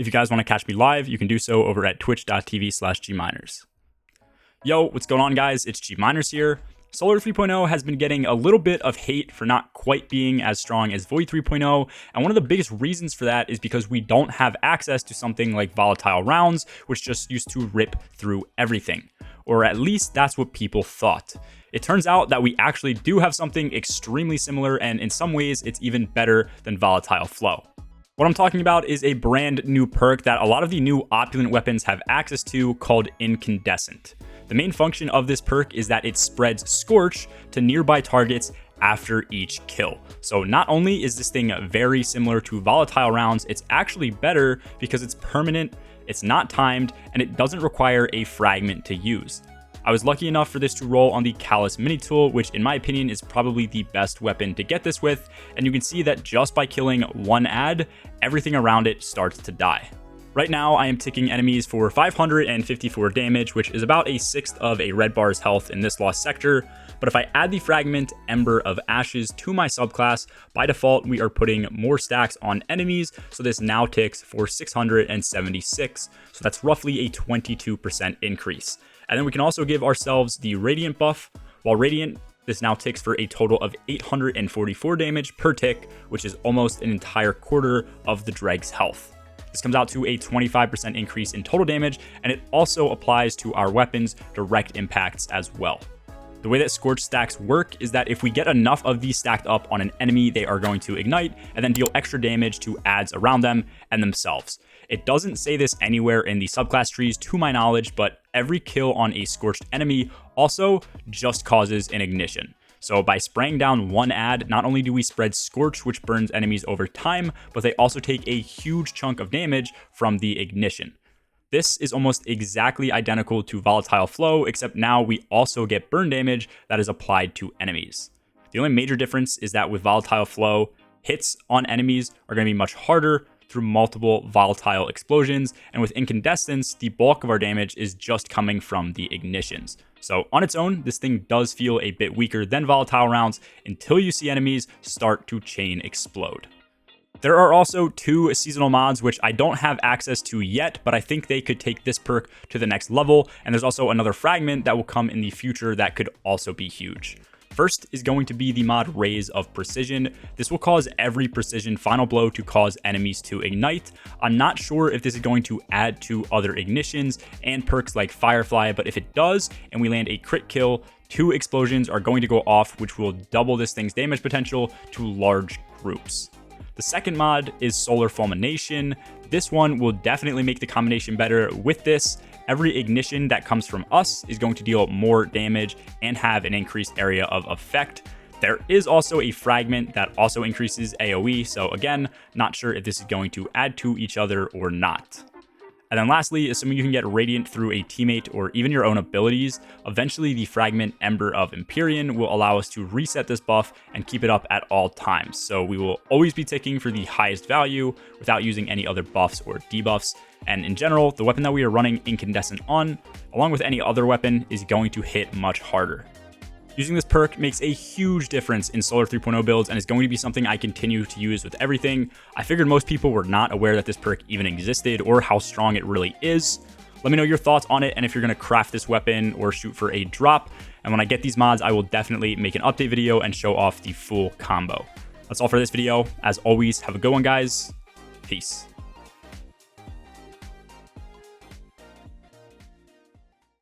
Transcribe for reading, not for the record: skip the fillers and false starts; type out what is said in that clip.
If you guys want to catch me live, you can do so over at twitch.tv/gminers. Yo, what's going on, guys? It's Gminers here. Solar 3.0 has been getting a little bit of hate for not quite being as strong as Void 3.0, and one of the biggest reasons for that is because we don't have access to something like Volatile rounds, which just used to rip through everything. Or at least that's what people thought. It turns out that we actually do have something extremely similar, and in some ways it's even better than Volatile Flow. What I'm talking about is a brand new perk that a lot of the new opulent weapons have access to called Incandescent. The main function of this perk is that it spreads Scorch to nearby targets after each kill. So not only is this thing very similar to Volatile rounds, it's actually better because it's permanent, it's not timed, and it doesn't require a fragment to use. I was lucky enough for this to roll on the Callus mini tool, which in my opinion is probably the best weapon to get this with, and you can see that just by killing one ad, everything around it starts to die. Right now, I am ticking enemies for 554 damage, which is about a sixth of a red bar's health in this lost sector, but if I add the fragment Ember of Ashes to my subclass, by default we are putting more stacks on enemies, so this now ticks for 676, so that's roughly a 22% increase. And then we can also give ourselves the Radiant buff. While Radiant, this now ticks for a total of 844 damage per tick, which is almost an entire quarter of the Dreg's health. This comes out to a 25% increase in total damage, and it also applies to our weapons' direct impacts as well. The way that Scorch stacks work is that if we get enough of these stacked up on an enemy, they are going to ignite and then deal extra damage to ads around them and themselves. It doesn't say this anywhere in the subclass trees to my knowledge, but every kill on a scorched enemy also just causes an ignition. So by spraying down one ad, not only do we spread Scorch, which burns enemies over time, but they also take a huge chunk of damage from the ignition. This is almost exactly identical to Volatile Flow, except now we also get burn damage that is applied to enemies. The only major difference is that with Volatile Flow, hits on enemies are going to be much harder through multiple volatile explosions, and with Incandescence, the bulk of our damage is just coming from the ignitions. So on its own, this thing does feel a bit weaker than Volatile rounds until you see enemies start to chain explode. There are also two seasonal mods which I don't have access to yet, but I think they could take this perk to the next level, and there's also another fragment that will come in the future that could also be huge. First is going to be the mod Rays of Precision. This will cause every precision final blow to cause enemies to ignite. I'm not sure if this is going to add to other ignitions and perks like Firefly, but if it does and we land a crit kill, 2 explosions are going to go off, which will double this thing's damage potential to large groups. The second mod is Solar Fulmination. This one will definitely make the combination better. With this, every ignition that comes from us is going to deal more damage and have an increased area of effect. There is also a fragment that also increases AoE, so again, not sure if this is going to add to each other or not. And then lastly, assuming you can get Radiant through a teammate or even your own abilities, eventually the fragment Ember of Empyrean will allow us to reset this buff and keep it up at all times. So we will always be ticking for the highest value without using any other buffs or debuffs. And in general, the weapon that we are running Incandescent on, along with any other weapon, is going to hit much harder. Using this perk makes a huge difference in Solar 3.0 builds and is going to be something I continue to use with everything. I figured most people were not aware that this perk even existed or how strong it really is. Let me know your thoughts on it and if you're going to craft this weapon or shoot for a drop. And when I get these mods, I will definitely make an update video and show off the full combo. That's all for this video. As always, have a good one, guys. Peace.